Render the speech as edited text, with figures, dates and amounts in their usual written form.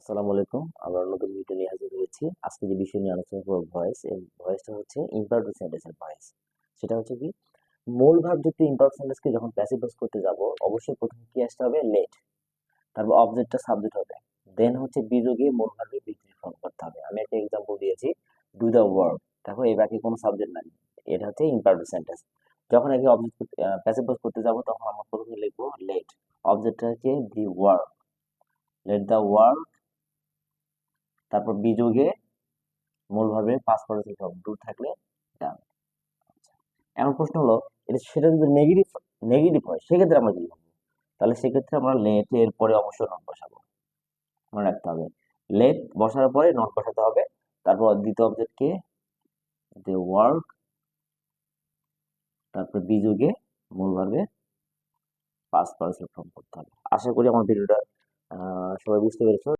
আসসালামু আলাইকুম। আবার নতুন ভিডিও নিয়ে হাজির হয়েছি। আজকে যে বিষয় নিয়ে আলোচনা করব ভয়েস, এই ভয়েসটা হচ্ছে ইমপারফেক্ট সেন্টেন্সের ভয়েস। সেটা হচ্ছে কি, মূল ভার্ব যুক্ত ইমপারফেক্ট সেন্টেন্সকে যখন প্যাসিভ ভয়েস করতে যাব, অবশ্যই প্রথমে কি আসতে হবে? লেট। তারপর অবজেক্টটা সাবজেক্ট হবে। দেন হচ্ছে বিযোগে মূল ভার্বে বিক্রিয়া ফর্ম করতে হবে। আমি একটা এক্সাম্পল দিয়েছি, ডু দ্য ওয়ার্ক। দেখো এই বাকি কোনো সাবজেক্ট নাই। এটা হচ্ছে ইমপারফেক্ট সেন্টেন্স। যখন আগে অবজেক্ট প্যাসিভ ভয়েস করতে যাব, তখন আমরা প্রথমে লিখবো লেট। অবজেক্টটা হচ্ছে the work, let the work. তারপর বিযোগে মূল ভার্বে পাস্ট পার্টিসিপল ফর্ম ডু থাকলে ডান। এখন প্রশ্ন হলো, সেটা যদি নেগেটিভ নেগেটিভ হয় সেক্ষেত্রে আমরা কি করবো? তাহলে সেক্ষেত্রে আমরা লেট এর পরে অবশ্যই নট বসাবো। মনে রাখতে হবে, লেট বসার পরে নট বসাতে হবে। তারপর দ্বিতীয় অবজেক্টকে দে ওয়ার্ক, তারপর বিযোগে মূল ভার্বে পাস্ট পার্টিসিপল ফর্ম করতে হবে। আশা করি আমার ভিডিওটা সবাই বুঝতে পেরেছো।